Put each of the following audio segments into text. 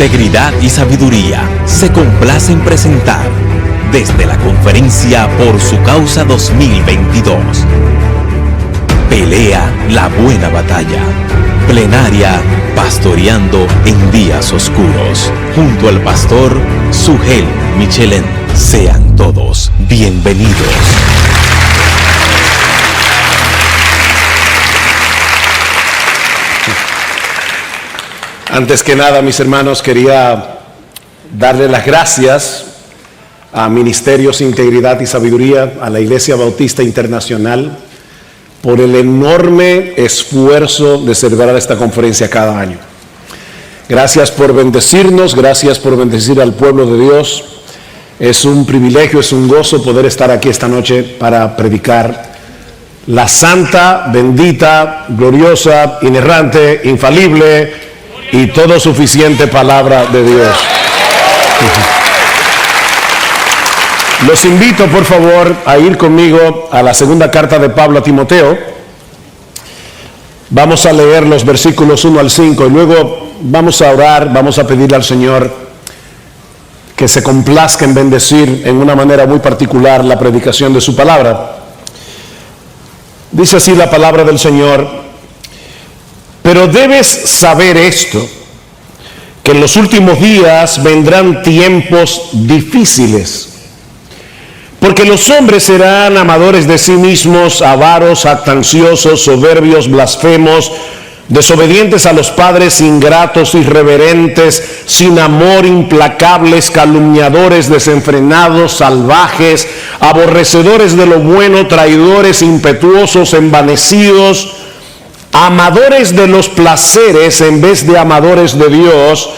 Integridad y Sabiduría se complace en presentar desde la Conferencia por su Causa 2022. Pelea la buena batalla. Plenaria Pastoreando en Días Oscuros, junto al pastor Sugel Michelén. Sean todos bienvenidos. Antes que nada, mis hermanos, quería darle las gracias a Ministerios Integridad y Sabiduría, a la Iglesia Bautista Internacional, por el enorme esfuerzo de celebrar esta conferencia cada año. Gracias por bendecirnos, gracias por bendecir al pueblo de Dios. Es un privilegio, es un gozo poder estar aquí esta noche para predicar la santa, bendita, gloriosa, inerrante, infalible y todo suficiente palabra de Dios. Los invito, por favor, a ir conmigo a la segunda carta de Pablo a Timoteo. Vamos a leer los versículos 1 al 5 y luego vamos a orar, vamos a pedirle al Señor que se complazca en bendecir en una manera muy particular la predicación de su palabra. Dice así la palabra del Señor: pero debes saber esto, que en los últimos días vendrán tiempos difíciles, porque los hombres serán amadores de sí mismos, avaros, jactanciosos, soberbios, blasfemos, desobedientes a los padres, ingratos, irreverentes, sin amor, implacables, calumniadores, desenfrenados, salvajes, aborrecedores de lo bueno, traidores, impetuosos, envanecidos, amadores de los placeres en vez de amadores de Dios,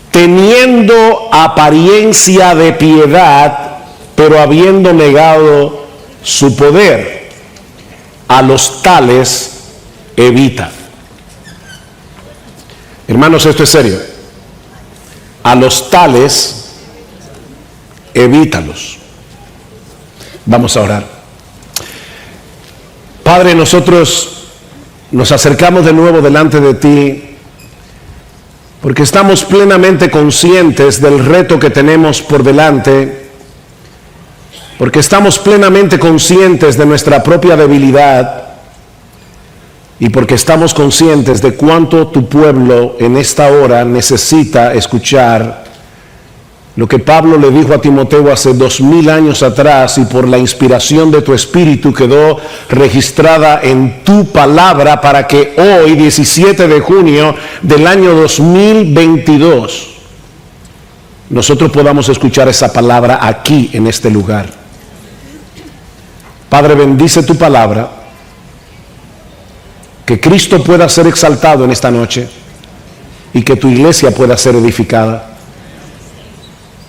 teniendo apariencia de piedad, pero habiendo negado su poder. A los tales evita. Hermanos, esto es serio. A los tales evítalos. Vamos a orar. Padre, nosotros nos acercamos de nuevo delante de ti porque estamos plenamente conscientes del reto que tenemos por delante, porque estamos plenamente conscientes de nuestra propia debilidad y porque estamos conscientes de cuánto tu pueblo en esta hora necesita escuchar lo que Pablo le dijo a Timoteo hace 2000 años atrás, y por la inspiración de tu Espíritu quedó registrada en tu palabra para que hoy, 17 de junio del año 2022, nosotros podamos escuchar esa palabra aquí en este lugar. Padre, bendice tu palabra, que Cristo pueda ser exaltado en esta noche y que tu iglesia pueda ser edificada.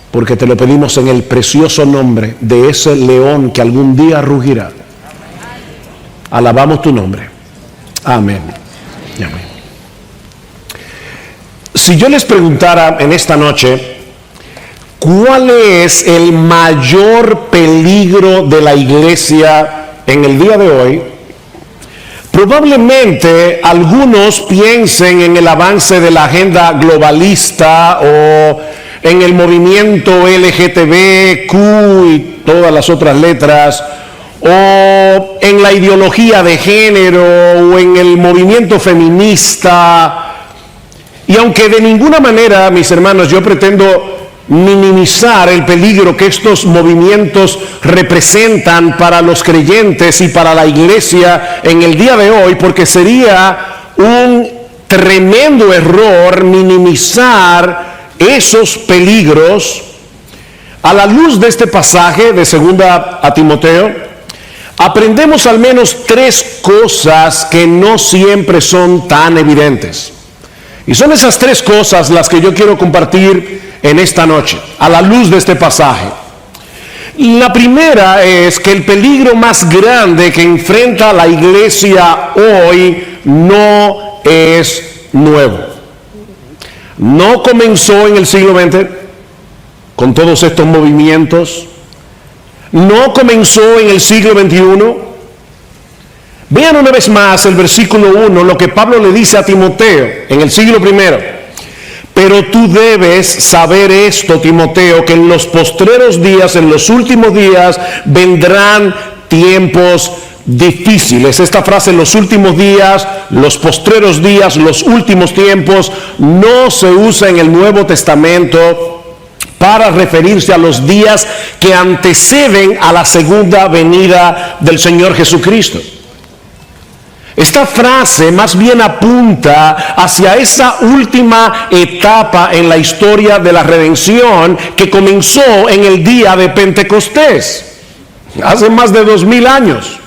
Porque te lo pedimos en el precioso nombre de ese león que algún día rugirá. Alabamos tu nombre. Amén. Amén. Si yo les preguntara en esta noche, ¿cuál es el mayor peligro de la iglesia en el día de hoy? Probablemente algunos piensen en el avance de la agenda globalista o en el movimiento LGTBQ y todas las otras letras, o en la ideología de género, o en el movimiento feminista. Y aunque de ninguna manera, mis hermanos, yo pretendo minimizar el peligro que estos movimientos representan para los creyentes y para la iglesia en el día de hoy, porque sería un tremendo error minimizar esos peligros, a la luz de este pasaje de segunda a Timoteo, aprendemos al menos 3 cosas que no siempre son tan evidentes. Y son esas 3 cosas las que yo quiero compartir en esta noche, a la luz de este pasaje. La primera es que el peligro más grande que enfrenta la iglesia hoy no es nuevo. No comenzó en el siglo XX con todos estos movimientos. No comenzó en el siglo XXI. Vean una vez más el versículo 1, lo que Pablo le dice a Timoteo en el siglo I. Pero tú debes saber esto, Timoteo, que en los postreros días, en los últimos días, vendrán tiempos difíciles. Esta frase, los últimos días, los postreros días, los últimos tiempos, no se usa en el Nuevo Testamento para referirse a los días que anteceden a la segunda venida del Señor Jesucristo. Esta frase más bien apunta hacia esa última etapa en la historia de la redención que comenzó en el día de Pentecostés, hace más de 2000 años.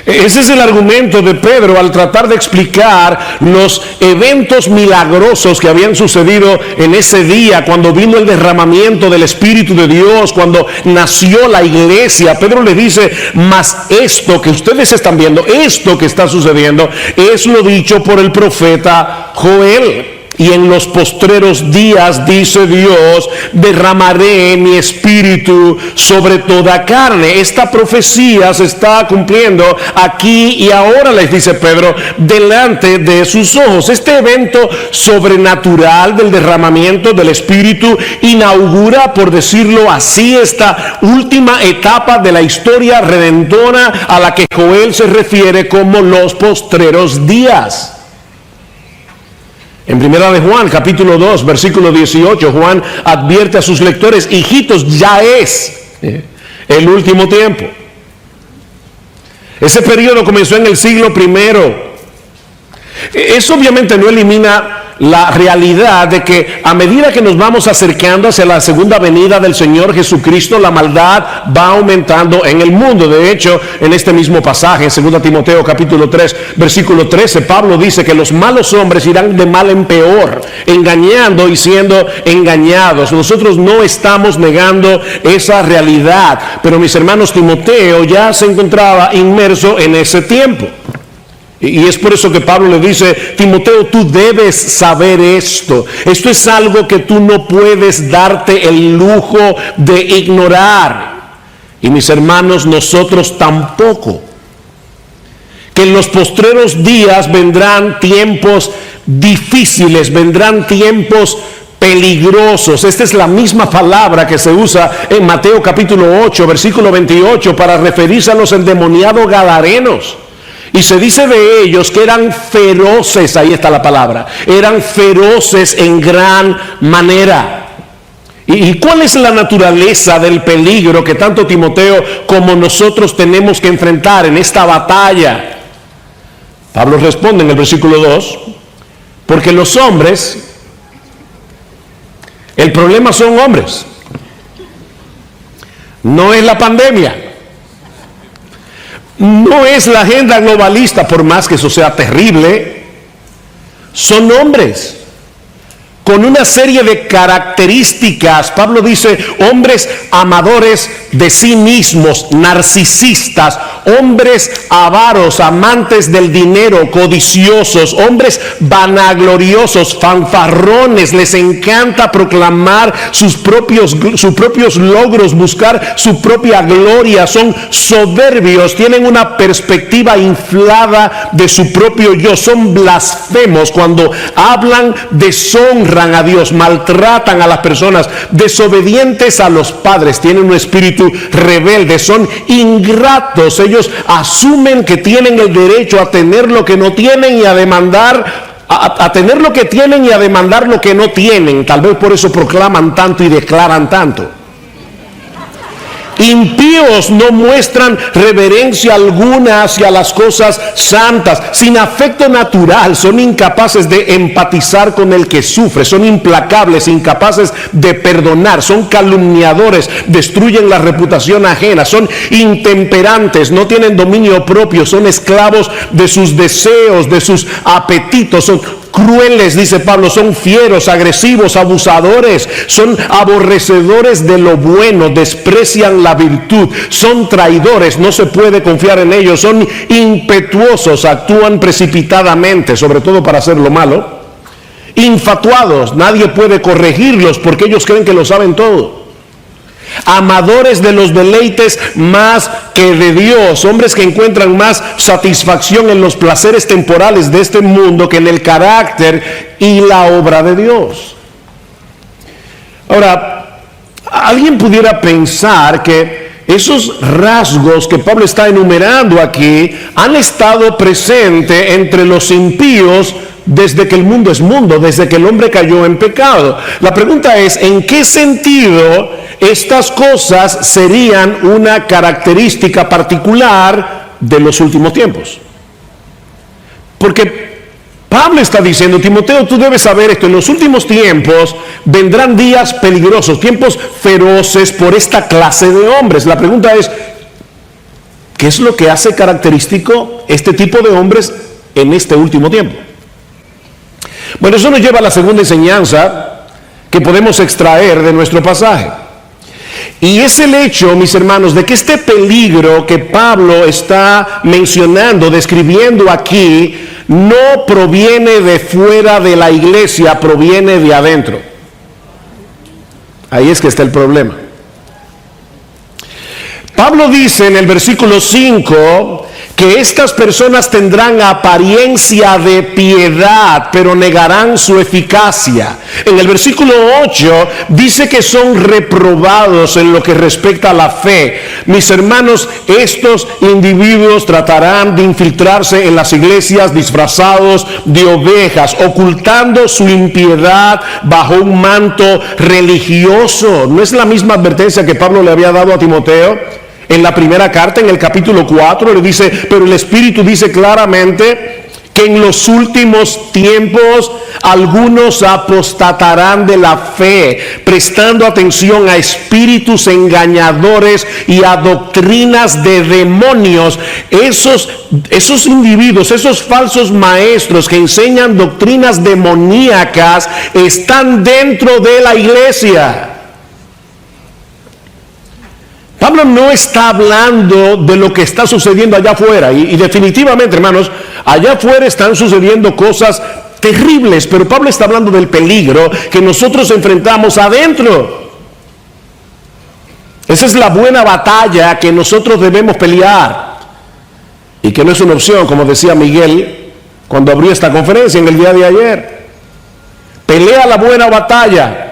Ese es el argumento de Pedro al tratar de explicar los eventos milagrosos que habían sucedido en ese día, cuando vino el derramamiento del Espíritu de Dios, cuando nació la iglesia. Pedro le dice, mas esto que ustedes están viendo, esto que está sucediendo, es lo dicho por el profeta Joel. Y en los postreros días, dice Dios, derramaré mi espíritu sobre toda carne. Esta profecía se está cumpliendo aquí y ahora, les dice Pedro, delante de sus ojos. Este evento sobrenatural del derramamiento del espíritu inaugura, por decirlo así, esta última etapa de la historia redentora a la que Joel se refiere como los postreros días. En primera de Juan, capítulo 2, versículo 18, Juan advierte a sus lectores, hijitos, ya es el último tiempo. Ese periodo comenzó en el siglo I. Eso obviamente no elimina la realidad de que a medida que nos vamos acercando hacia la segunda venida del Señor Jesucristo, la maldad va aumentando en el mundo. De hecho, en este mismo pasaje, en 2 Timoteo capítulo 3, versículo 13, Pablo dice que los malos hombres irán de mal en peor, engañando y siendo engañados. Nosotros no estamos negando esa realidad, pero mis hermanos, Timoteo ya se encontraba inmerso en ese tiempo. Y es por eso que Pablo le dice, Timoteo, tú debes saber esto. Esto es algo que tú no puedes darte el lujo de ignorar. Y mis hermanos, nosotros tampoco. Que en los postreros días vendrán tiempos difíciles, vendrán tiempos peligrosos. Esta es la misma palabra que se usa en Mateo capítulo 8, versículo 28, para referirse a los endemoniados gadarenos. Y se dice de ellos que eran feroces, ahí está la palabra, eran feroces en gran manera. ¿Y cuál es la naturaleza del peligro que tanto Timoteo como nosotros tenemos que enfrentar en esta batalla? Pablo responde en el versículo 2, porque los hombres, el problema son hombres, no es la pandemia. No es la agenda globalista, por más que eso sea terrible. Son hombres con una serie de características. Pablo dice, hombres amadores de sí mismos, narcisistas, hombres avaros, amantes del dinero, codiciosos, hombres vanagloriosos, fanfarrones, les encanta proclamar sus propios logros, buscar su propia gloria, son soberbios, tienen una perspectiva inflada de su propio yo, son blasfemos cuando hablan, deshonran a Dios, maltratan a las personas, desobedientes a los padres, tienen un espíritu rebelde, son ingratos. Ellos asumen que tienen el derecho a tener lo que no tienen y a demandar, a tener lo que tienen y a demandar lo que no tienen. Tal vez por eso proclaman tanto y declaran tanto. Impíos no muestran reverencia alguna hacia las cosas santas, sin afecto natural, son incapaces de empatizar con el que sufre, son implacables, incapaces de perdonar, son calumniadores, destruyen la reputación ajena, son intemperantes, no tienen dominio propio, son esclavos de sus deseos, de sus apetitos, son crueles, dice Pablo, son fieros, agresivos, abusadores, son aborrecedores de lo bueno, desprecian la virtud, son traidores, no se puede confiar en ellos, son impetuosos, actúan precipitadamente, sobre todo para hacer lo malo, infatuados, nadie puede corregirlos porque ellos creen que lo saben todo. amadores de los deleites más que de Dios, hombres que encuentran más satisfacción en los placeres temporales de este mundo que en el carácter y la obra de Dios. Ahora, alguien pudiera pensar que esos rasgos que Pablo está enumerando aquí han estado presentes entre los impíos desde que el mundo es mundo, desde que el hombre cayó en pecado. La pregunta es, ¿en qué sentido estas cosas serían una característica particular de los últimos tiempos? Porque Pablo está diciendo, Timoteo, tú debes saber esto, en los últimos tiempos vendrán días peligrosos, tiempos feroces por esta clase de hombres. La pregunta es, ¿qué es lo que hace característico este tipo de hombres en este último tiempo? Bueno, eso nos lleva a la segunda enseñanza que podemos extraer de nuestro pasaje. Y es el hecho, mis hermanos, de que este peligro que Pablo está mencionando, describiendo aquí, no proviene de fuera de la iglesia, proviene de adentro. Ahí es que está el problema. Pablo dice en el versículo 5 que estas personas tendrán apariencia de piedad, pero negarán su eficacia. En el versículo 8 dice que son reprobados en lo que respecta a la fe. Mis hermanos, estos individuos tratarán de infiltrarse en las iglesias disfrazados de ovejas, ocultando su impiedad bajo un manto religioso. ¿No es la misma advertencia que Pablo le había dado a Timoteo? En la primera carta, en el capítulo 4, le dice, pero el Espíritu dice claramente que en los últimos tiempos algunos apostatarán de la fe, prestando atención a espíritus engañadores y a doctrinas de demonios. Esos individuos, esos falsos maestros que enseñan doctrinas demoníacas, están dentro de la iglesia. Pablo no está hablando de lo que está sucediendo allá afuera, y definitivamente, hermanos, allá afuera están sucediendo cosas terribles, pero Pablo está hablando del peligro que nosotros enfrentamos adentro. Esa es la buena batalla que nosotros debemos pelear, y que no es una opción, como decía Miguel cuando abrió esta conferencia en el día de ayer. Pelea la buena batalla.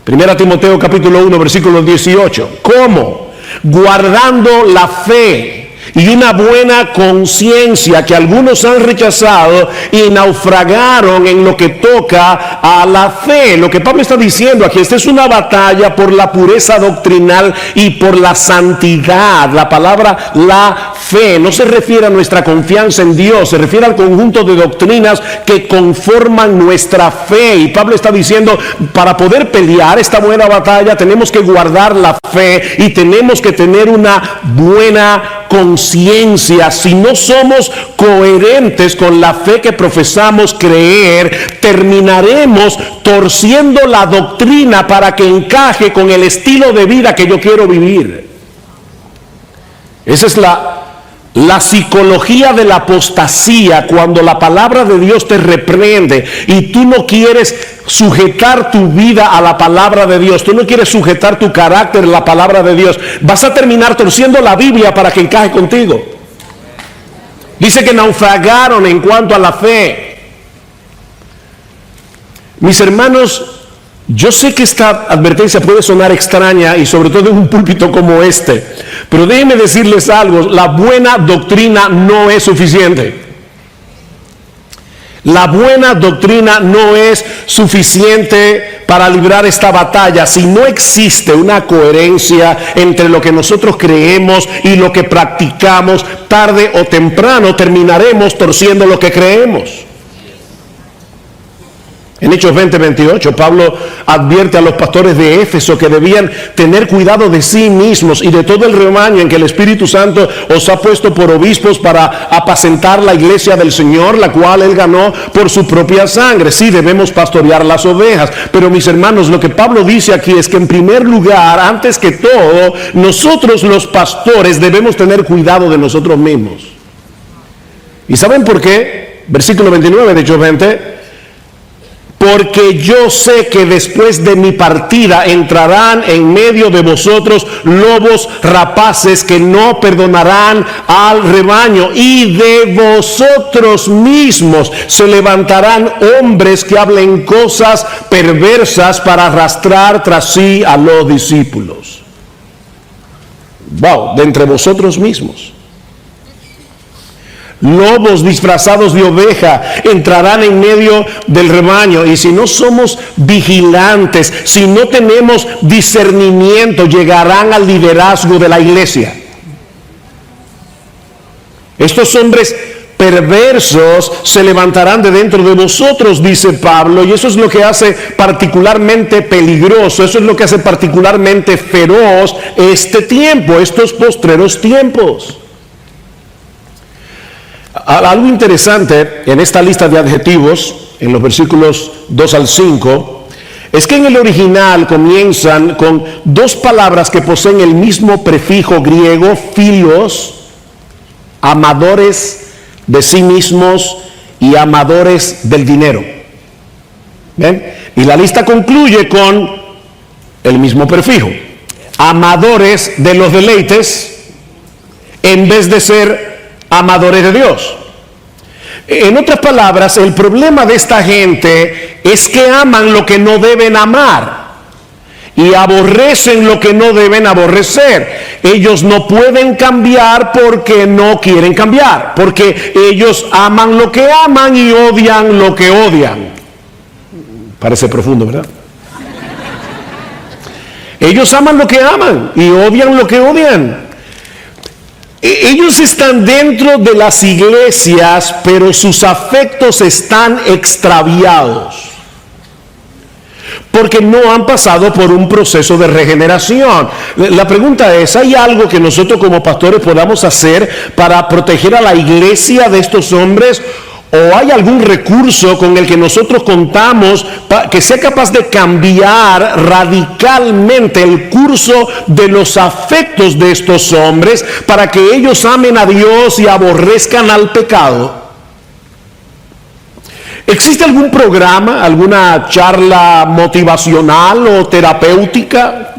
1 Timoteo capítulo 1 versículo 18. ¿Cómo? Guardando la fe y una buena conciencia que algunos han rechazado y naufragaron en lo que toca a la fe. Lo que Pablo está diciendo aquí, esta es una batalla por la pureza doctrinal y por la santidad. La palabra la fe no se refiere a nuestra confianza en Dios, se refiere al conjunto de doctrinas que conforman nuestra fe. Y Pablo está diciendo, para poder pelear esta buena batalla tenemos que guardar la fe y tenemos que tener una buena conciencia. Si no somos coherentes con la fe que profesamos creer, terminaremos torciendo la doctrina para que encaje con el estilo de vida que yo quiero vivir. Esa es la psicología de la apostasía, cuando la palabra de Dios te reprende y tú no quieres sujetar tu vida a la palabra de Dios, tú no quieres sujetar tu carácter a la palabra de Dios, vas a terminar torciendo la Biblia para que encaje contigo. Dice que naufragaron en cuanto a la fe. Mis hermanos, yo sé que esta advertencia puede sonar extraña y sobre todo en un púlpito como este, pero déjenme decirles algo, la buena doctrina no es suficiente. La buena doctrina no es suficiente para librar esta batalla si no existe una coherencia entre lo que nosotros creemos y lo que practicamos. Tarde o temprano terminaremos torciendo lo que creemos. En Hechos 20:28, Pablo advierte a los pastores de Éfeso que debían tener cuidado de sí mismos y de todo el rebaño en que el Espíritu Santo os ha puesto por obispos para apacentar la iglesia del Señor, la cual Él ganó por su propia sangre. Sí, debemos pastorear las ovejas, pero mis hermanos, lo que Pablo dice aquí es que en primer lugar, antes que todo, nosotros los pastores debemos tener cuidado de nosotros mismos. ¿Y saben por qué? Versículo 29 de Hechos 20. porque yo sé que después de mi partida entrarán en medio de vosotros lobos rapaces que no perdonarán al rebaño, y de vosotros mismos se levantarán hombres que hablen cosas perversas para arrastrar tras sí a los discípulos. Wow, de entre vosotros mismos. Lobos disfrazados de oveja entrarán en medio del rebaño, y si no somos vigilantes, si no tenemos discernimiento, llegarán al liderazgo de la iglesia. Estos hombres perversos se levantarán de dentro de vosotros, dice Pablo, y eso es lo que hace particularmente peligroso, eso es lo que hace particularmente feroz este tiempo, estos postreros tiempos. Algo interesante en esta lista de adjetivos, en los versículos 2 al 5, es que en el original comienzan con dos palabras que poseen el mismo prefijo griego, philos, amadores de sí mismos y amadores del dinero. ¿Ven? Y la lista concluye con el mismo prefijo, amadores de los deleites en vez de ser amadores de Dios. En otras palabras, el problema de esta gente es que aman lo que no deben amar y aborrecen lo que no deben aborrecer. Ellos no pueden cambiar porque no quieren cambiar, porque ellos aman lo que aman y odian lo que odian. Parece profundo, ¿verdad? Ellos aman lo que aman y odian lo que odian. Ellos están dentro de las iglesias, pero sus afectos están extraviados, porque no han pasado por un proceso de regeneración. La pregunta es, ¿hay algo que nosotros como pastores podamos hacer para proteger a la iglesia de estos hombres? ¿O hay algún recurso con el que nosotros contamos que sea capaz de cambiar radicalmente el curso de los afectos de estos hombres para que ellos amen a Dios y aborrezcan al pecado? ¿Existe algún programa, alguna charla motivacional o terapéutica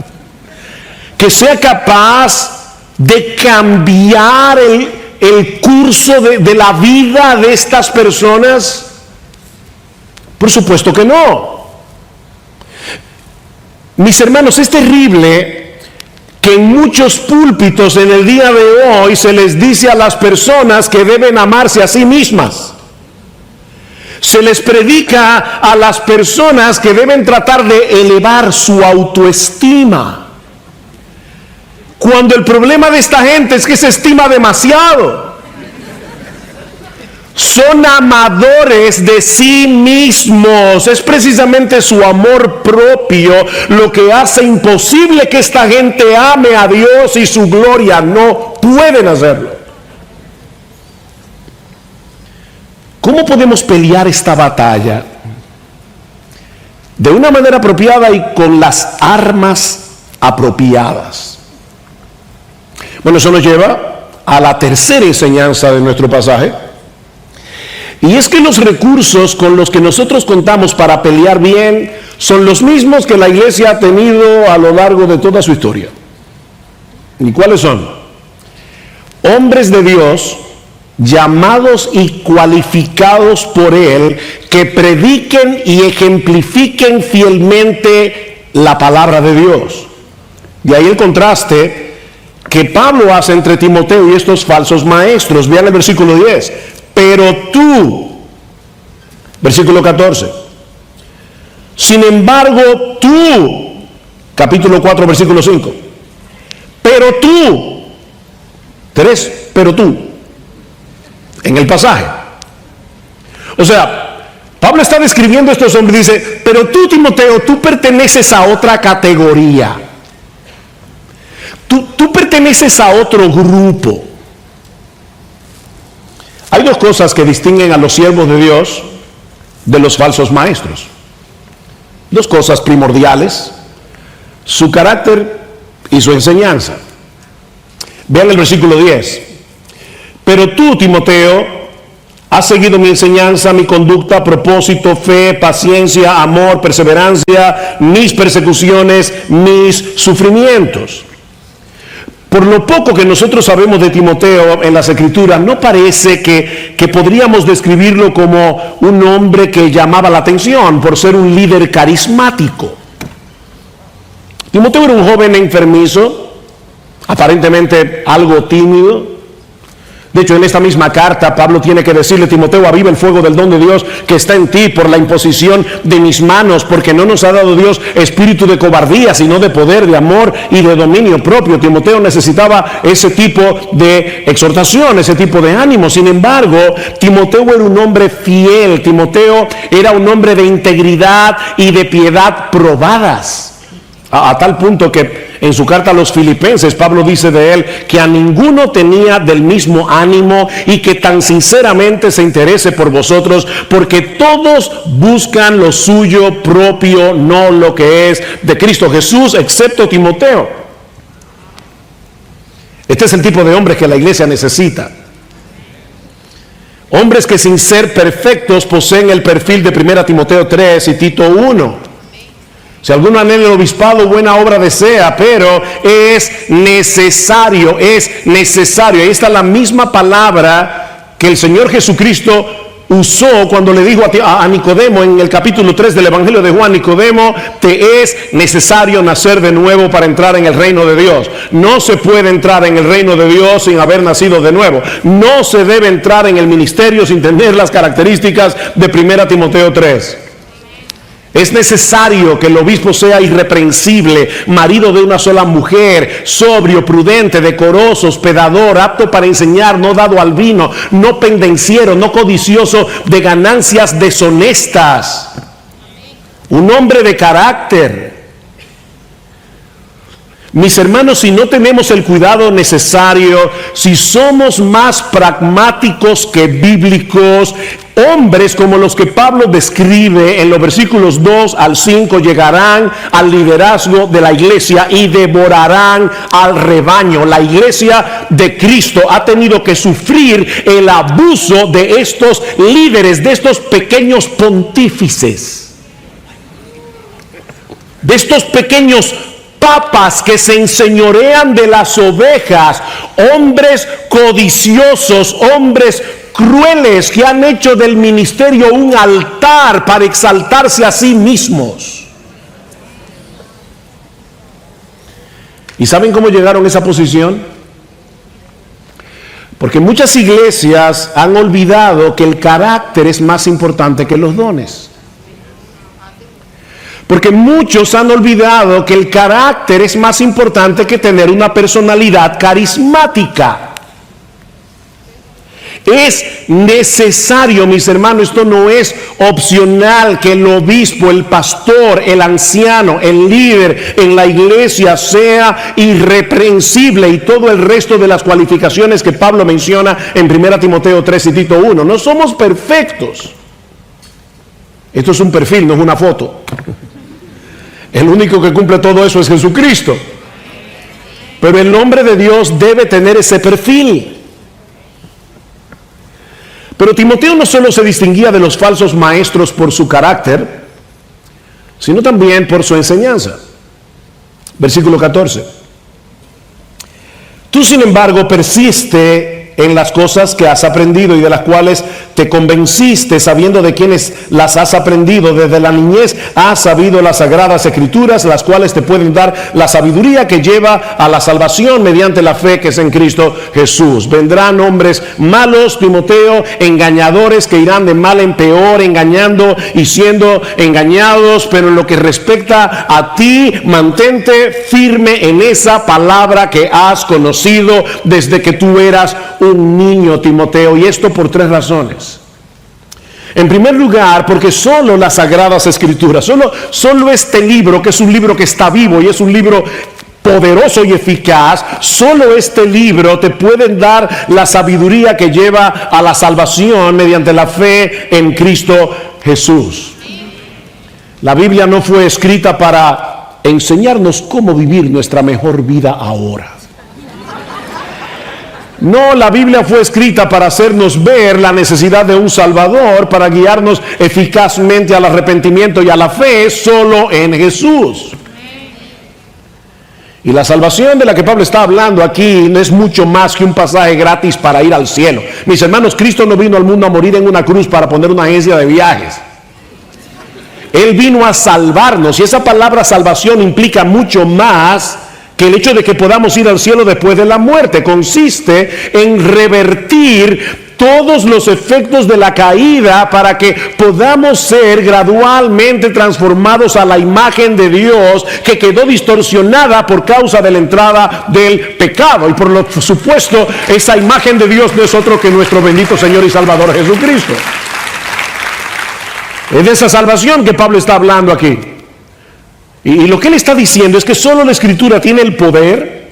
que sea capaz de cambiar el curso de la vida de estas personas? Por supuesto que no. Mis hermanos, es terrible que en muchos púlpitos en el día de hoy se les dice a las personas que deben amarse a sí mismas. Se les predica a las personas que deben tratar de elevar su autoestima, cuando el problema de esta gente es que se estima demasiado. Son amadores de sí mismos. Es precisamente su amor propio lo que hace imposible que esta gente ame a Dios y su gloria. No pueden hacerlo. ¿Cómo podemos pelear esta batalla? De una manera apropiada y con las armas apropiadas. Bueno, eso nos lleva a la tercera enseñanza de nuestro pasaje. Y es que los recursos con los que nosotros contamos para pelear bien son los mismos que la iglesia ha tenido a lo largo de toda su historia. ¿Y cuáles son? Hombres de Dios, llamados y cualificados por Él, que prediquen y ejemplifiquen fielmente la palabra de Dios. De ahí el contraste que Pablo hace entre Timoteo y estos falsos maestros. Vean el versículo 10. Pero tú, versículo 14. Sin embargo, tú, capítulo 4, versículo 5. Pero tú, 3, pero tú, en el pasaje. O sea, Pablo está describiendo a estos hombres y dice, pero tú, Timoteo, tú perteneces a otra categoría. Tú perteneces a otro grupo. Hay dos cosas que distinguen a los siervos de Dios de los falsos maestros. Dos cosas primordiales: su carácter y su enseñanza. Vean el versículo 10. Pero tú, Timoteo, Has seguido mi enseñanza, mi conducta, propósito, fe, paciencia, amor, perseverancia, mis persecuciones, mis sufrimientos. Por lo poco que nosotros sabemos de Timoteo en las Escrituras, no parece que podríamos describirlo como un hombre que llamaba la atención por ser un líder carismático. Timoteo era un joven enfermizo, aparentemente algo tímido. De hecho, en esta misma carta, Pablo tiene que decirle: Timoteo, aviva el fuego del don de Dios que está en ti por la imposición de mis manos, porque no nos ha dado Dios espíritu de cobardía, sino de poder, de amor y de dominio propio. Timoteo necesitaba ese tipo de exhortación, ese tipo de ánimo. Sin embargo, Timoteo era un hombre fiel. Timoteo era un hombre de integridad y de piedad probadas. A tal punto que en su carta a los Filipenses, Pablo dice de él que a ninguno tenía del mismo ánimo y que tan sinceramente se interese por vosotros, porque todos buscan lo suyo propio, no lo que es de Cristo Jesús, excepto Timoteo. Este es el tipo de hombre que la iglesia necesita. Hombres que sin ser perfectos poseen el perfil de 1 Timoteo 3 y Tito 1. Si alguno anhela el obispado, buena obra desea, pero es necesario. Ahí está la misma palabra que el Señor Jesucristo usó cuando le dijo a Nicodemo en el capítulo 3 del Evangelio de Juan: Nicodemo, te es necesario nacer de nuevo para entrar en el reino de Dios. No se puede entrar en el reino de Dios sin haber nacido de nuevo. No se debe entrar en el ministerio sin tener las características de 1 Timoteo 3. Es necesario que el obispo sea irreprensible, marido de una sola mujer, sobrio, prudente, decoroso, hospedador, apto para enseñar, no dado al vino, no pendenciero, no codicioso de ganancias deshonestas. Un hombre de carácter. Mis hermanos, si no tenemos el cuidado necesario, si somos más pragmáticos que bíblicos, hombres como los que Pablo describe en los versículos 2 al 5 llegarán al liderazgo de la iglesia y devorarán al rebaño. La iglesia de Cristo ha tenido que sufrir el abuso de estos líderes, de estos pequeños pontífices, de estos pequeños papas que se enseñorean de las ovejas, hombres codiciosos, hombres crueles que han hecho del ministerio un altar para exaltarse a sí mismos. ¿Y saben cómo llegaron a esa posición? Porque muchas iglesias han olvidado que el carácter es más importante que los dones. Porque muchos han olvidado que el carácter es más importante que tener una personalidad carismática. Es necesario, mis hermanos, esto no es opcional, que el obispo, el pastor, el anciano, el líder en la iglesia sea irreprensible y todo el resto de las cualificaciones que Pablo menciona en 1 Timoteo 3 y Tito 1. No somos perfectos. Esto es un perfil, no es una foto. El único que cumple todo eso es Jesucristo. Pero el hombre de Dios debe tener ese perfil. Pero Timoteo no solo se distinguía de los falsos maestros por su carácter, sino también por su enseñanza. Versículo 14. Tú, sin embargo, persiste en las cosas que has aprendido y de las cuales te convenciste, sabiendo de quiénes las has aprendido. Desde la niñez has sabido las sagradas escrituras, las cuales te pueden dar la sabiduría que lleva a la salvación mediante la fe que es en Cristo Jesús. Vendrán hombres malos, Timoteo, engañadores, que irán de mal en peor, engañando y siendo engañados, pero en lo que respecta a ti, mantente firme en esa palabra que has conocido desde que tú eras un niño, Timoteo. Y esto por 3 razones. En primer lugar, porque solo las sagradas escrituras, solo este libro, que es un libro que está vivo y es un libro poderoso y eficaz, solo este libro te puede dar la sabiduría que lleva a la salvación mediante la fe en Cristo Jesús. La Biblia no fue escrita para enseñarnos cómo vivir nuestra mejor vida ahora. No, la Biblia fue escrita para hacernos ver la necesidad de un Salvador, para guiarnos eficazmente al arrepentimiento y a la fe solo en Jesús. Y la salvación de la que Pablo está hablando aquí no es mucho más que un pasaje gratis para ir al cielo. Mis hermanos, Cristo no vino al mundo a morir en una cruz para poner una agencia de viajes. Él vino a salvarnos, y esa palabra salvación implica mucho más que el hecho de que podamos ir al cielo después de la muerte. Consiste en revertir todos los efectos de la caída para que podamos ser gradualmente transformados a la imagen de Dios que quedó distorsionada por causa de la entrada del pecado. Y por lo supuesto, esa imagen de Dios no es otro que nuestro bendito Señor y Salvador Jesucristo. Es de esa salvación que Pablo está hablando aquí. Y lo que él está diciendo es que solo la Escritura tiene el poder.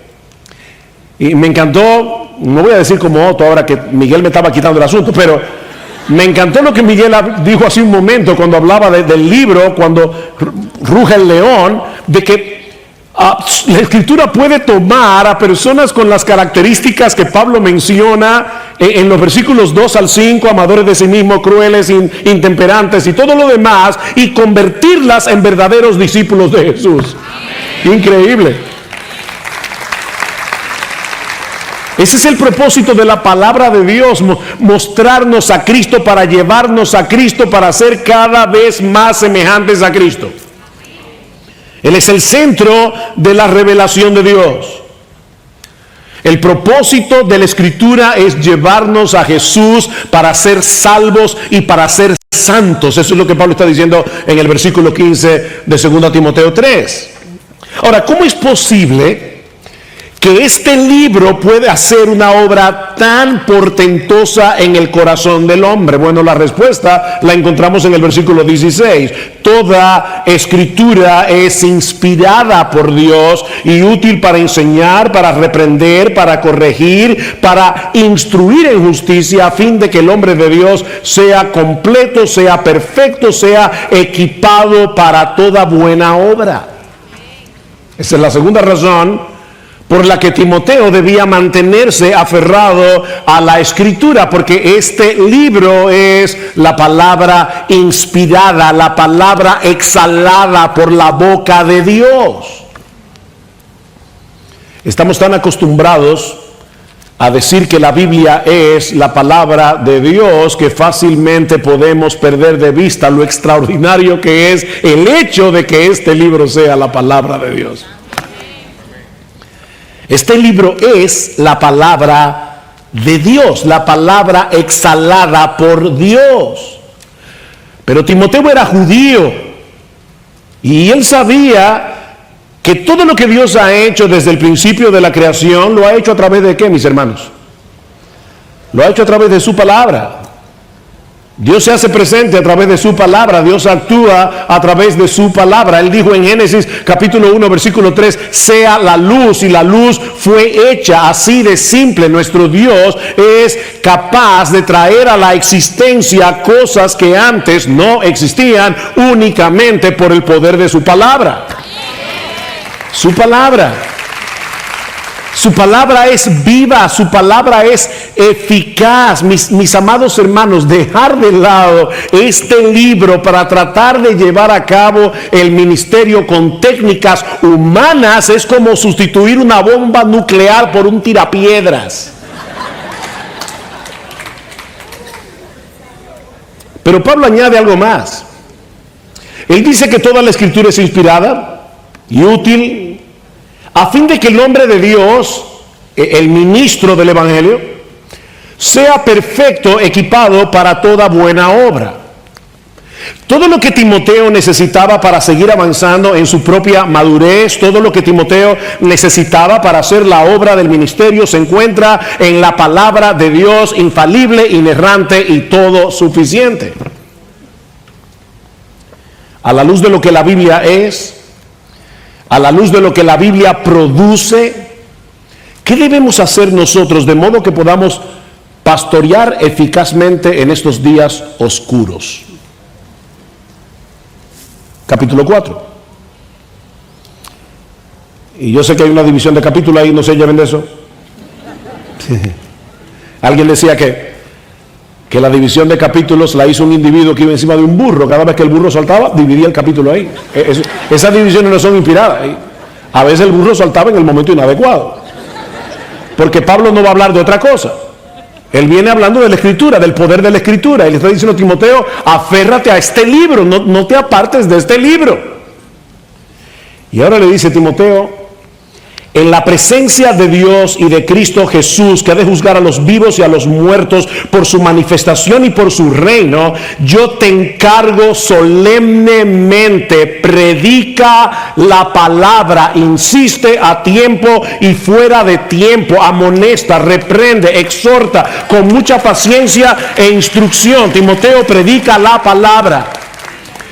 Y me encantó, no voy a decir como Otto ahora que Miguel me estaba quitando el asunto, pero me encantó lo que Miguel dijo hace un momento cuando hablaba del libro, cuando ruge el león, de que la Escritura puede tomar a personas con las características que Pablo menciona en los versículos 2 al 5, amadores de sí mismos, crueles, intemperantes y todo lo demás, y convertirlas en verdaderos discípulos de Jesús. Increíble. Ese es el propósito de la palabra de Dios, mostrarnos a Cristo, para llevarnos a Cristo, para ser cada vez más semejantes a Cristo. Él es el centro de la revelación de Dios. El propósito de la Escritura es llevarnos a Jesús para ser salvos y para ser santos. Eso es lo que Pablo está diciendo en el versículo 15 de 2 Timoteo 3. Ahora, ¿cómo es posible que este libro puede hacer una obra tan portentosa en el corazón del hombre? Bueno, la respuesta la encontramos en el versículo 16. Toda escritura es inspirada por Dios y útil para enseñar, para reprender, para corregir, para instruir en justicia, a fin de que el hombre de Dios sea completo, sea perfecto, sea equipado para toda buena obra. Esa es la segunda razón por la que Timoteo debía mantenerse aferrado a la Escritura, porque este libro es la palabra inspirada, la palabra exhalada por la boca de Dios. Estamos tan acostumbrados a decir que la Biblia es la palabra de Dios que fácilmente podemos perder de vista lo extraordinario que es el hecho de que este libro sea la palabra de Dios. Este libro es la palabra de Dios, la palabra exhalada por Dios. Pero Timoteo era judío y él sabía que todo lo que Dios ha hecho desde el principio de la creación, lo ha hecho a través de ¿qué, mis hermanos? Lo ha hecho a través de su palabra. Dios se hace presente a través de su palabra, Dios actúa a través de su palabra. Él dijo en Génesis capítulo 1 versículo 3, sea la luz, y la luz fue hecha. Así de simple, nuestro Dios es capaz de traer a la existencia cosas que antes no existían, únicamente por el poder de su palabra. Su palabra. Su palabra es viva, su palabra es eficaz. Mis amados hermanos, dejar de lado este libro para tratar de llevar a cabo el ministerio con técnicas humanas es como sustituir una bomba nuclear por un tirapiedras. Pero Pablo añade algo más. Él dice que toda la Escritura es inspirada y útil a fin de que el hombre de Dios, el ministro del Evangelio, sea perfecto, equipado para toda buena obra. Todo lo que Timoteo necesitaba para seguir avanzando en su propia madurez, todo lo que Timoteo necesitaba para hacer la obra del ministerio, se encuentra en la palabra de Dios, infalible, inerrante y todo suficiente. A la luz de lo que la Biblia es, a la luz de lo que la Biblia produce, ¿qué debemos hacer nosotros de modo que podamos pastorear eficazmente en estos días oscuros? Capítulo 4. Y yo sé que hay una división de capítulos ahí, no se lleven de eso. Alguien decía que la división de capítulos la hizo un individuo que iba encima de un burro. Cada vez que el burro saltaba, dividía el capítulo ahí. Esas divisiones no son inspiradas. A veces el burro saltaba en el momento inadecuado. Porque Pablo no va a hablar de otra cosa. Él viene hablando de la Escritura, del poder de la Escritura. Y le está diciendo a Timoteo, aférrate a este libro, no te apartes de este libro. Y ahora le dice Timoteo, en la presencia de Dios y de Cristo Jesús, que ha de juzgar a los vivos y a los muertos por su manifestación y por su reino, yo te encargo solemnemente, predica la palabra, insiste a tiempo y fuera de tiempo, amonesta, reprende, exhorta con mucha paciencia e instrucción. Timoteo, predica la palabra.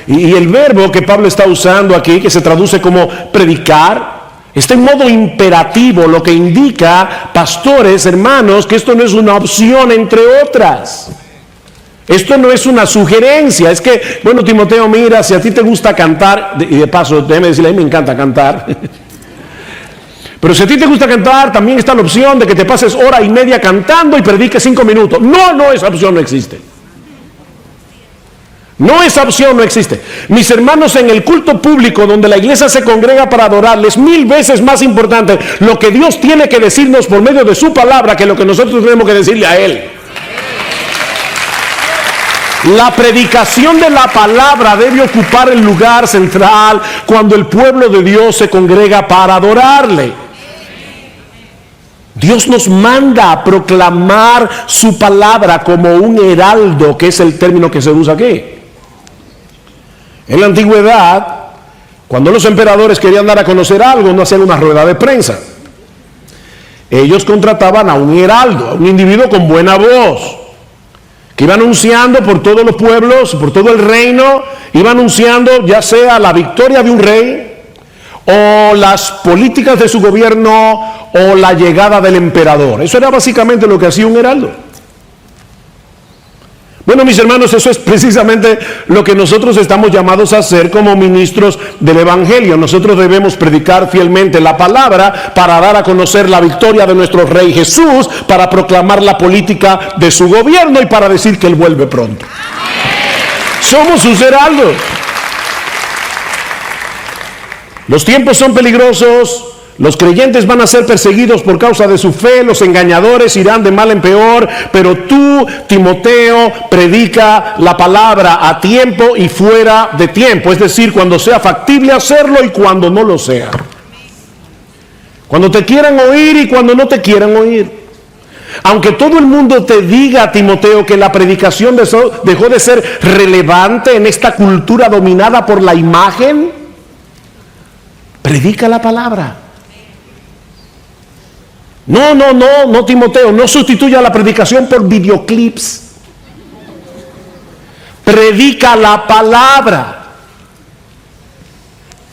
Y el verbo que Pablo está usando aquí, que se traduce como predicar, está en modo imperativo, lo que indica, pastores, hermanos, que esto no es una opción entre otras. Esto no es una sugerencia. Es que, bueno, Timoteo, mira, si a ti te gusta cantar, y de paso, déjeme decirle, a mí me encanta cantar. Pero si a ti te gusta cantar, también está la opción de que te pases hora y media cantando y prediques 5 minutos. No, esa opción no existe. No, esa opción no existe. Mis hermanos, en el culto público donde la iglesia se congrega para adorarles, 1000 veces más importante lo que Dios tiene que decirnos por medio de su palabra que lo que nosotros tenemos que decirle a Él. La predicación de la palabra debe ocupar el lugar central cuando el pueblo de Dios se congrega para adorarle. Dios nos manda a proclamar su palabra como un heraldo, que es el término que se usa aquí. En la antigüedad, cuando los emperadores querían dar a conocer algo, no hacían una rueda de prensa. Ellos contrataban a un heraldo, a un individuo con buena voz, que iba anunciando por todos los pueblos, por todo el reino, iba anunciando ya sea la victoria de un rey, o las políticas de su gobierno, o la llegada del emperador. Eso era básicamente lo que hacía un heraldo. Bueno, mis hermanos, eso es precisamente lo que nosotros estamos llamados a hacer como ministros del Evangelio. Nosotros debemos predicar fielmente la palabra para dar a conocer la victoria de nuestro Rey Jesús, para proclamar la política de su gobierno y para decir que Él vuelve pronto. Somos sus heraldos. Los tiempos son peligrosos. Los creyentes van a ser perseguidos por causa de su fe, los engañadores irán de mal en peor, pero tú, Timoteo, predica la palabra a tiempo y fuera de tiempo, es decir, cuando sea factible hacerlo y cuando no lo sea. Cuando te quieran oír y cuando no te quieran oír. Aunque todo el mundo te diga, Timoteo, que la predicación dejó de ser relevante en esta cultura dominada por la imagen, predica la palabra. No, Timoteo, no sustituya la predicación por videoclips. Predica la palabra.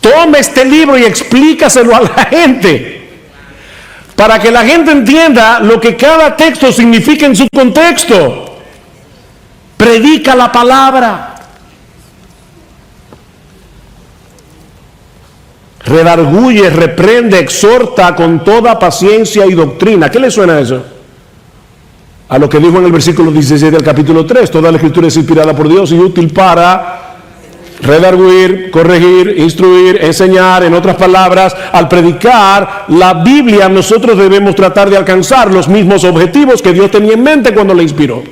Toma este libro y explícaselo a la gente, para que la gente entienda lo que cada texto significa en su contexto. Predica la palabra. Redarguye, reprende, exhorta con toda paciencia y doctrina. ¿Qué le suena a eso? A lo que dijo en el versículo 16 del capítulo 3. Toda la escritura es inspirada por Dios y útil para redarguir, corregir, instruir, enseñar. En otras palabras, al predicar la Biblia, nosotros debemos tratar de alcanzar los mismos objetivos que Dios tenía en mente cuando la inspiró.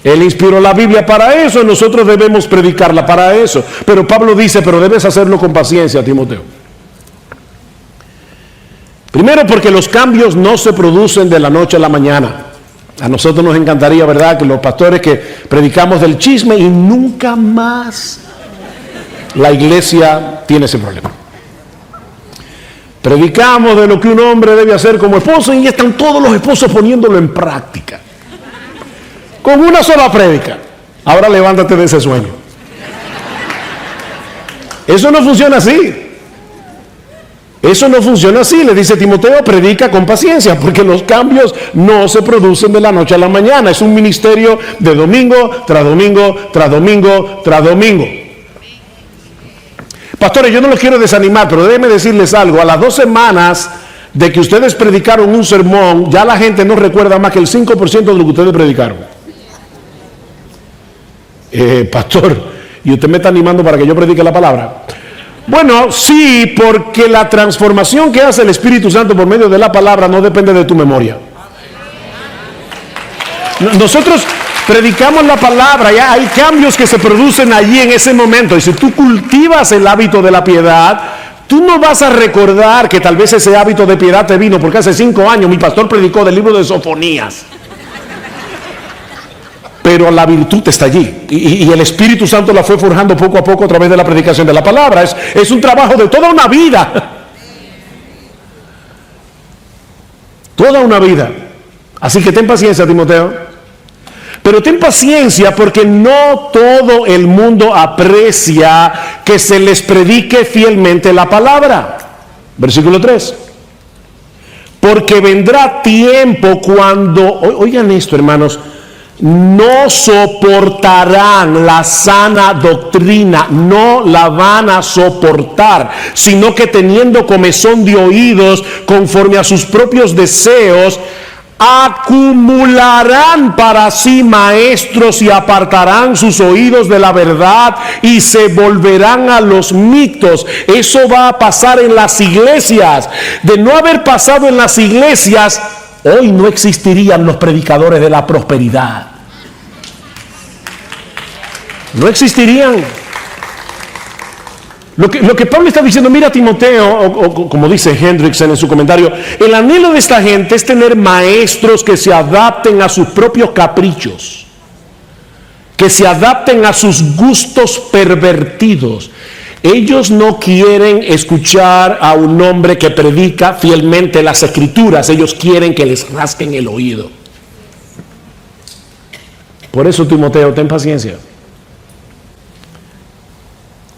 Él inspiró la Biblia para eso, nosotros debemos predicarla para eso. Pero Pablo dice, pero debes hacerlo con paciencia, Timoteo. Primero, porque los cambios no se producen de la noche a la mañana. A nosotros nos encantaría, ¿verdad?, que los pastores que predicamos del chisme y nunca más la iglesia tiene ese problema. Predicamos de lo que un hombre debe hacer como esposo y están todos los esposos poniéndolo en práctica. Con una sola prédica. Ahora levántate de ese sueño. Eso no funciona así. Eso no funciona así. Le dice Timoteo, predica con paciencia, porque los cambios no se producen de la noche a la mañana. Es un ministerio de domingo tras domingo, tras domingo, tras domingo. Pastores, yo no los quiero desanimar, pero déjenme decirles algo. A las 2 semanas de que ustedes predicaron un sermón, ya la gente no recuerda más que el 5% de lo que ustedes predicaron. Pastor, ¿y usted me está animando para que yo predique la palabra? Bueno, sí, porque la transformación que hace el Espíritu Santo por medio de la palabra no depende de tu memoria. Nosotros predicamos la palabra, ya hay cambios que se producen allí en ese momento, y si tú cultivas el hábito de la piedad, tú no vas a recordar que tal vez ese hábito de piedad te vino porque hace 5 años mi pastor predicó del libro de Sofonías. Pero la virtud está allí, y el Espíritu Santo la fue forjando poco a poco a través de la predicación de la palabra. Es un trabajo de toda una vida. Toda una vida. Así que ten paciencia, Timoteo. Pero ten paciencia, porque no todo el mundo aprecia que se les predique fielmente la palabra. Versículo 3. Porque vendrá tiempo cuando, oigan esto, hermanos, no soportarán la sana doctrina, no la van a soportar, sino que teniendo comezón de oídos conforme a sus propios deseos, acumularán para sí maestros y apartarán sus oídos de la verdad y se volverán a los mitos. Eso va a pasar en las iglesias. De no haber pasado en las iglesias, hoy no existirían los predicadores de la prosperidad. No existirían. Lo que Pablo está diciendo, mira Timoteo, o como dice Hendrickson en su comentario, el anhelo de esta gente es tener maestros que se adapten a sus propios caprichos, que se adapten a sus gustos pervertidos. Ellos no quieren escuchar a un hombre que predica fielmente las Escrituras, ellos quieren que les rasquen el oído. Por eso, Timoteo, ten paciencia.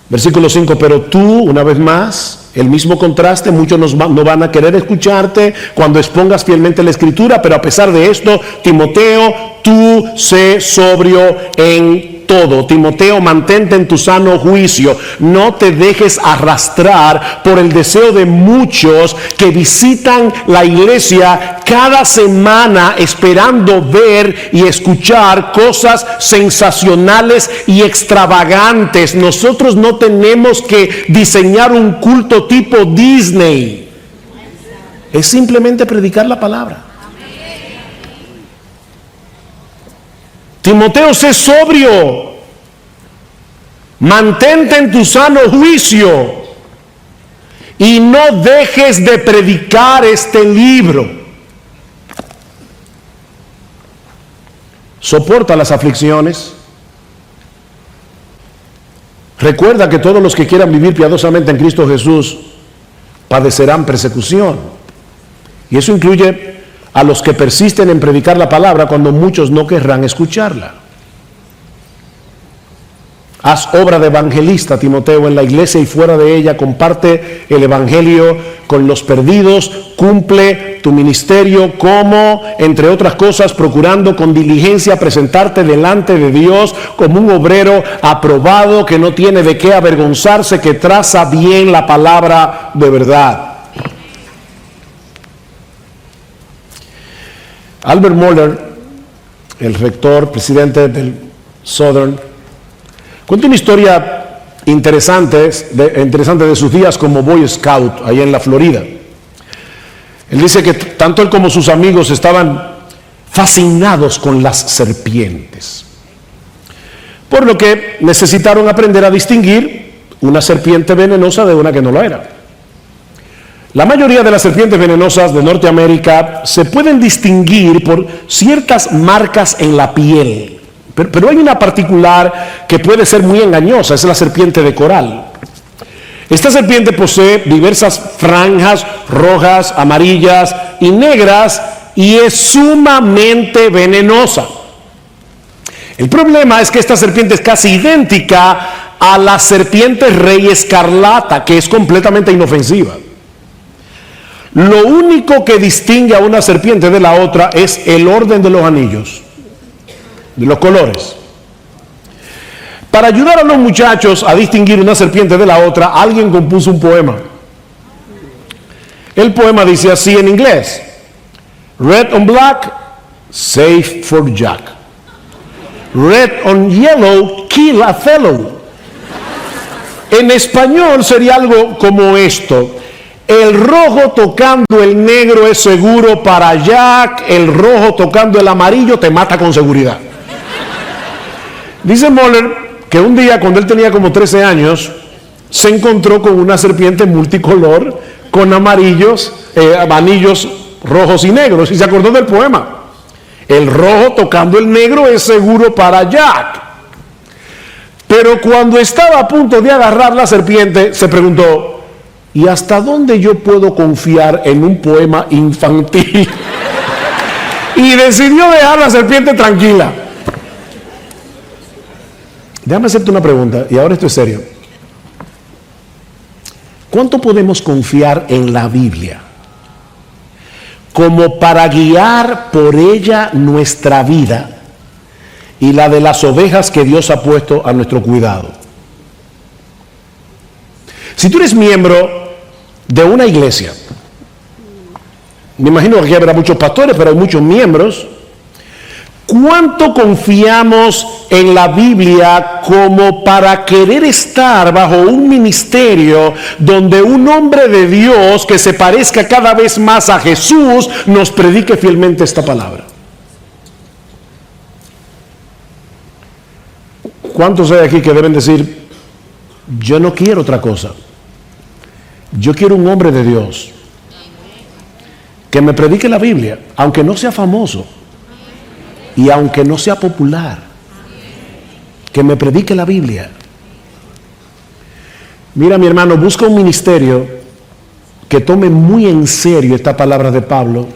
Versículo 5, pero tú, una vez más, el mismo contraste, muchos no van a querer escucharte cuando expongas fielmente la Escritura, pero a pesar de esto, Timoteo, tú sé sobrio en todo. Timoteo, mantente en tu sano juicio, no te dejes arrastrar por el deseo de muchos que visitan la iglesia cada semana esperando ver y escuchar cosas sensacionales y extravagantes. Nosotros no tenemos que diseñar un culto tipo Disney, es simplemente predicar la palabra. Timoteo, sé sobrio, mantente en tu sano juicio y no dejes de predicar este libro. Soporta las aflicciones. Recuerda que todos los que quieran vivir piadosamente en Cristo Jesús padecerán persecución. Y eso incluye a los que persisten en predicar la palabra cuando muchos no querrán escucharla. Haz obra de evangelista, Timoteo, en la iglesia y fuera de ella. Comparte el evangelio con los perdidos. Cumple tu ministerio como, entre otras cosas, procurando con diligencia presentarte delante de Dios como un obrero aprobado, que no tiene de qué avergonzarse, que traza bien la palabra de verdad. Albert Mohler, el rector, presidente del Southern, cuenta una historia interesante de sus días como Boy Scout allá en la Florida. Él dice que tanto él como sus amigos estaban fascinados con las serpientes, por lo que necesitaron aprender a distinguir una serpiente venenosa de una que no lo era. La mayoría de las serpientes venenosas de Norteamérica se pueden distinguir por ciertas marcas en la piel, pero hay una particular que puede ser muy engañosa, es la serpiente de coral. Esta serpiente posee diversas franjas rojas, amarillas y negras y es sumamente venenosa. El problema es que esta serpiente es casi idéntica a la serpiente rey escarlata, que es completamente inofensiva. Lo único que distingue a una serpiente de la otra es el orden de los anillos, de los colores. Para ayudar a los muchachos a distinguir una serpiente de la otra, alguien compuso un poema. El poema dice así en inglés: Red on black, safe for Jack. Red on yellow, kill a fellow. En español sería algo como esto: el rojo tocando el negro es seguro para Jack, el rojo tocando el amarillo te mata con seguridad. Dice Moller que un día, cuando él tenía como 13 años, se encontró con una serpiente multicolor con anillos rojos y negros, y se acordó del poema. El rojo tocando el negro es seguro para Jack. Pero cuando estaba a punto de agarrar la serpiente, se preguntó: ¿y hasta dónde yo puedo confiar en un poema infantil? Y decidió dejar la serpiente tranquila. Déjame hacerte una pregunta, y ahora esto es serio. ¿Cuánto podemos confiar en la Biblia como para guiar por ella nuestra vida y la de las ovejas que Dios ha puesto a nuestro cuidado? Si tú eres miembro de una iglesia, me imagino que aquí habrá muchos pastores, pero hay muchos miembros, ¿cuánto confiamos en la Biblia como para querer estar bajo un ministerio donde un hombre de Dios que se parezca cada vez más a Jesús nos predique fielmente esta palabra? ¿Cuántos hay aquí que deben decir: yo no quiero otra cosa? Yo quiero un hombre de Dios que me predique la Biblia, aunque no sea famoso y aunque no sea popular, que me predique la Biblia. Mira, mi hermano, busca un ministerio que tome muy en serio esta palabra de Pablo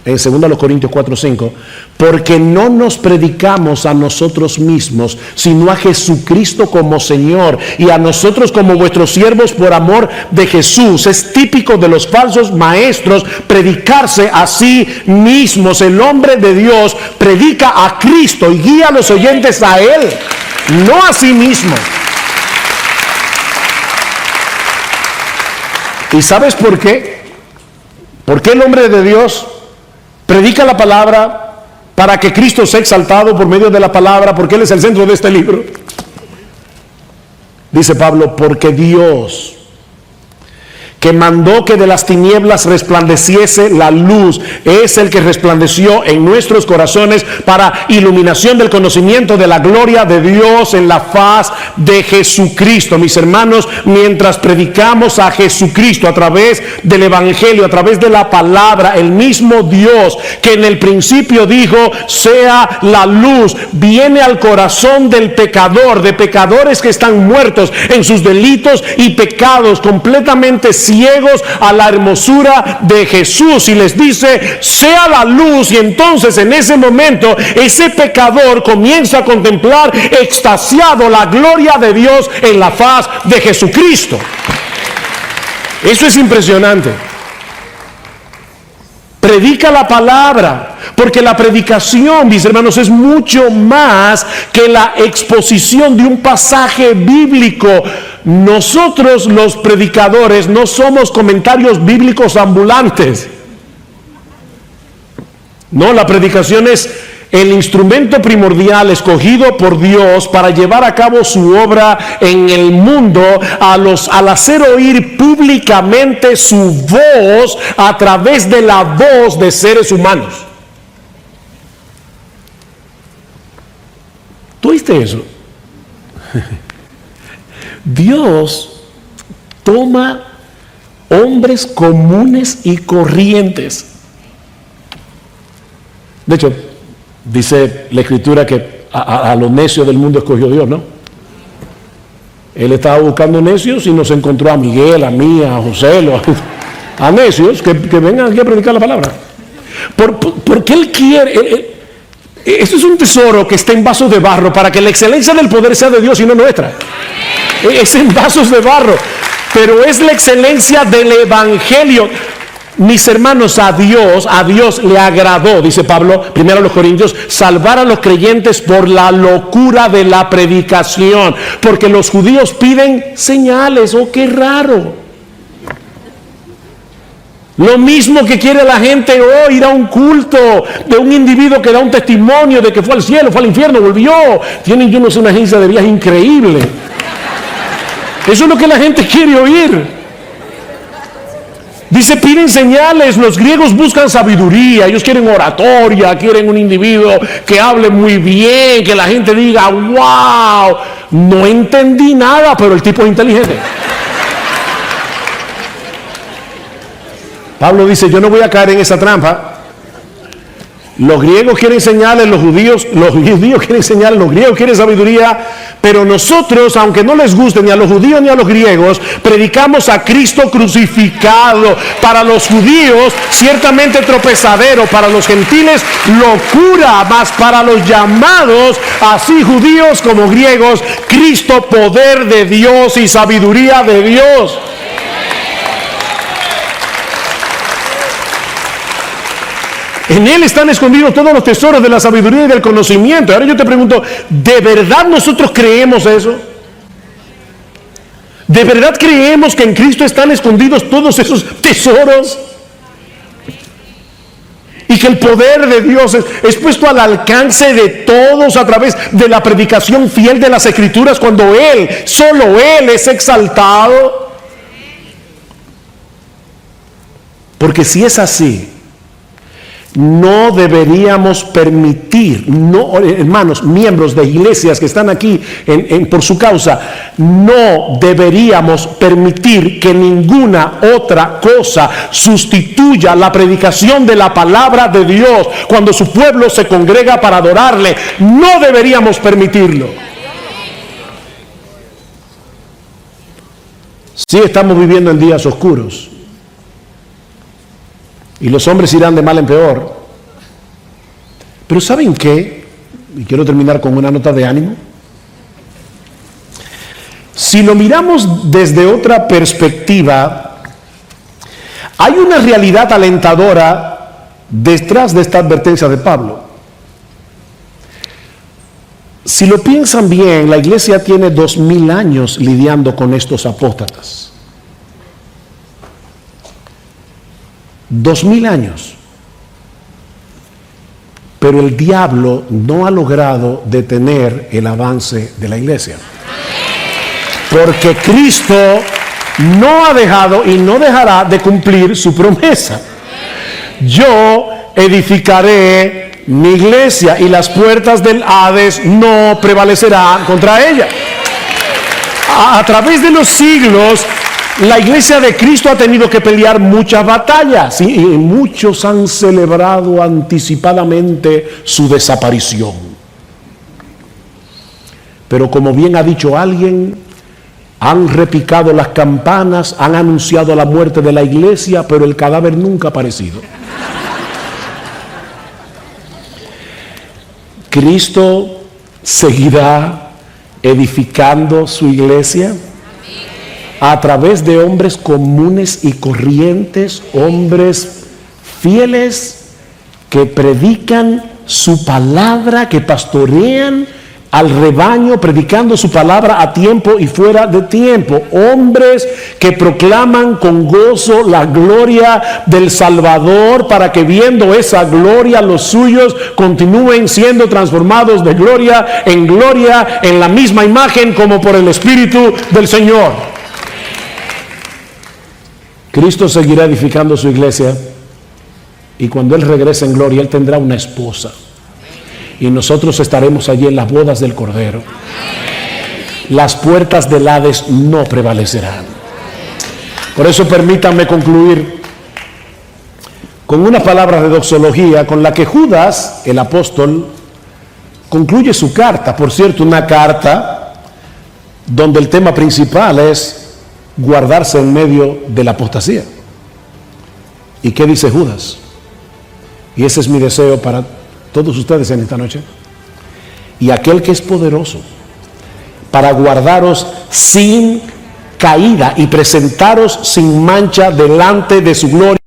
en 2 Corintios 4:5, porque no nos predicamos a nosotros mismos, sino a Jesucristo como Señor, y a nosotros como vuestros siervos por amor de Jesús. Es típico de los falsos maestros predicarse a sí mismos. El hombre de Dios predica a Cristo y guía a los oyentes a Él, no a sí mismo. ¿Y sabes por qué? ¿Por qué el hombre de Dios predica la palabra? Para que Cristo sea exaltado por medio de la palabra, porque Él es el centro de este libro. Dice Pablo: porque Dios, que mandó que de las tinieblas resplandeciese la luz, es el que resplandeció en nuestros corazones para iluminación del conocimiento de la gloria de Dios en la faz de Jesucristo. Mis hermanos, mientras predicamos a Jesucristo a través del Evangelio, a través de la palabra, el mismo Dios que en el principio dijo: sea la luz, viene al corazón del pecador, de pecadores que están muertos en sus delitos y pecados, completamente ciegos a la hermosura de Jesús, y les dice: sea la luz. Y entonces en ese momento ese pecador comienza a contemplar extasiado la gloria de Dios en la faz de Jesucristo. Eso es impresionante. Predica la palabra, porque la predicación, mis hermanos, es mucho más que la exposición de un pasaje bíblico. Nosotros, los predicadores, no somos comentarios bíblicos ambulantes. No, la predicación es el instrumento primordial escogido por Dios para llevar a cabo su obra en el mundo, al hacer oír públicamente su voz a través de la voz de seres humanos. ¿Tú oíste eso? Dios toma hombres comunes y corrientes. De hecho, dice la Escritura que a los necios del mundo escogió Dios, ¿no? Él estaba buscando necios y nos encontró a Miguel, a mí, a José, a necios que vengan aquí a predicar la palabra. Porque Él quiere. Esto es un tesoro que está en vasos de barro para que la excelencia del poder sea de Dios y no nuestra. Es en vasos de barro, pero es la excelencia del Evangelio. Mis hermanos, a Dios le agradó, dice Pablo, primero a los Corintios, salvar a los creyentes por la locura de la predicación, porque los judíos piden señales. ¡Oh, qué raro! Lo mismo que quiere la gente hoy, ir a un culto de un individuo que da un testimonio de que fue al cielo, fue al infierno, volvió. Tienen, yo no sé, una agencia de viaje increíble. Eso es lo que la gente quiere oír. Dice, piden señales. Los griegos buscan sabiduría. Ellos quieren oratoria, quieren un individuo que hable muy bien, que la gente diga, wow, no entendí nada, pero el tipo es inteligente. Pablo dice, yo no voy a caer en esa trampa. Los griegos quieren señales, los judíos quieren señales, los griegos quieren sabiduría, pero nosotros, aunque no les guste ni a los judíos ni a los griegos, predicamos a Cristo crucificado. Para los judíos, ciertamente tropezadero; para los gentiles, locura; mas para los llamados, así judíos como griegos, Cristo, poder de Dios y sabiduría de Dios. En Él están escondidos todos los tesoros de la sabiduría y del conocimiento. Ahora yo te pregunto, ¿de verdad nosotros creemos eso? ¿De verdad creemos que en Cristo están escondidos todos esos tesoros? Y que el poder de Dios es puesto al alcance de todos a través de la predicación fiel de las Escrituras, cuando Él, solo Él, es exaltado. Porque si es así, no deberíamos permitir, no, hermanos, miembros de iglesias que están aquí por su causa, no deberíamos permitir que ninguna otra cosa sustituya la predicación de la palabra de Dios cuando su pueblo se congrega para adorarle. No deberíamos permitirlo. Sí, estamos viviendo en días oscuros. Y los hombres irán de mal en peor. Pero ¿saben qué? Y quiero terminar con una nota de ánimo. Si lo miramos desde otra perspectiva, hay una realidad alentadora detrás de esta advertencia de Pablo. Si lo piensan bien, la iglesia tiene 2000 años lidiando con estos apóstatas. 2000 años. Pero el diablo no ha logrado detener el avance de la iglesia. Porque Cristo no ha dejado y no dejará de cumplir su promesa. Yo edificaré mi iglesia y las puertas del Hades no prevalecerán contra ella. A través de los siglos, la iglesia de Cristo ha tenido que pelear muchas batallas, y muchos han celebrado anticipadamente su desaparición. Pero como bien ha dicho alguien, han repicado las campanas, han anunciado la muerte de la iglesia, pero el cadáver nunca ha aparecido. Cristo seguirá edificando su iglesia a través de hombres comunes y corrientes, hombres fieles que predican su palabra, que pastorean al rebaño, predicando su palabra a tiempo y fuera de tiempo. Hombres que proclaman con gozo la gloria del Salvador, para que viendo esa gloria los suyos continúen siendo transformados de gloria en la misma imagen como por el Espíritu del Señor. Cristo seguirá edificando su iglesia, y cuando Él regrese en gloria, Él tendrá una esposa, y nosotros estaremos allí en las bodas del Cordero. Las puertas del Hades no prevalecerán. Por eso permítanme concluir con unas palabras de doxología con la que Judas, el apóstol, concluye su carta. Por cierto, una carta donde el tema principal es guardarse en medio de la apostasía. ¿Y qué dice Judas? Y ese es mi deseo para todos ustedes en esta noche. Y aquel que es poderoso para guardaros sin caída y presentaros sin mancha delante de su gloria.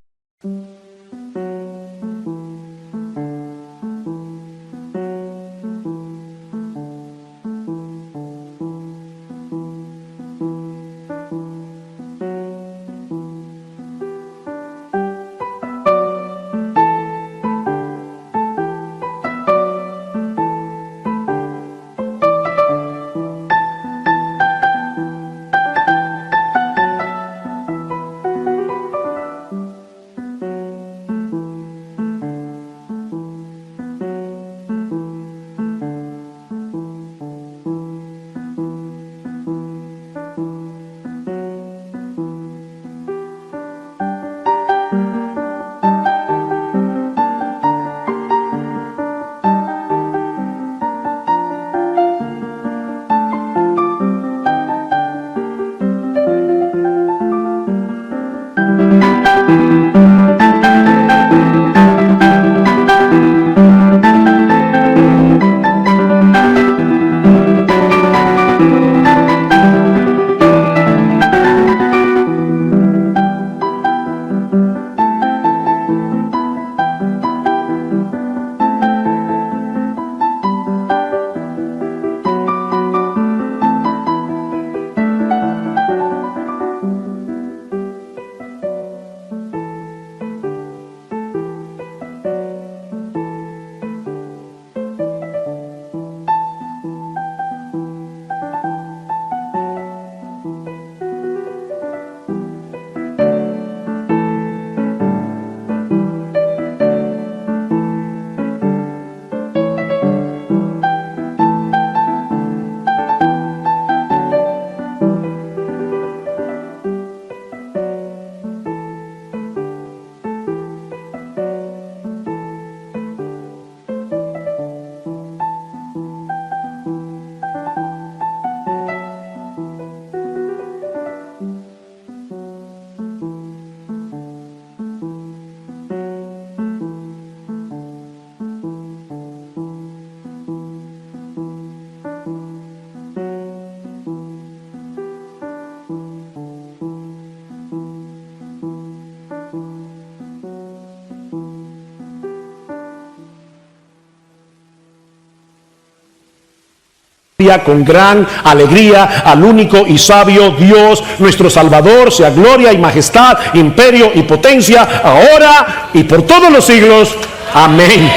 con gran alegría al único y sabio Dios, nuestro Salvador, sea gloria y majestad, imperio y potencia, ahora y por todos los siglos. Amén.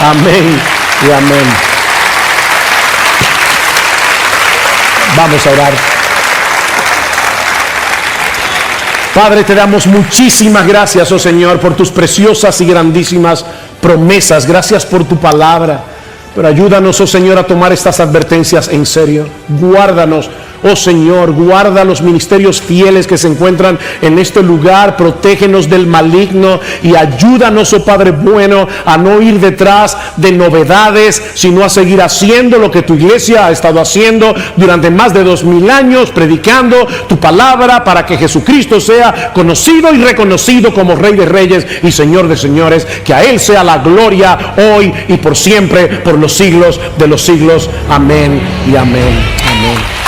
Amén y amén. Vamos a orar. Padre, te damos muchísimas gracias, oh Señor, por tus preciosas y grandísimas promesas. Gracias por tu palabra. Pero ayúdanos, oh Señor, a tomar estas advertencias en serio. Guárdanos, oh Señor, guarda los ministerios fieles que se encuentran en este lugar. Protégenos del maligno y ayúdanos, oh Padre bueno, a no ir detrás de novedades, sino a seguir haciendo lo que tu iglesia ha estado haciendo durante más de 2000 años, predicando tu palabra para que Jesucristo sea conocido y reconocido como Rey de Reyes y Señor de Señores. Que a Él sea la gloria hoy y por siempre, por los siglos de los siglos. Amén y amén. Amén.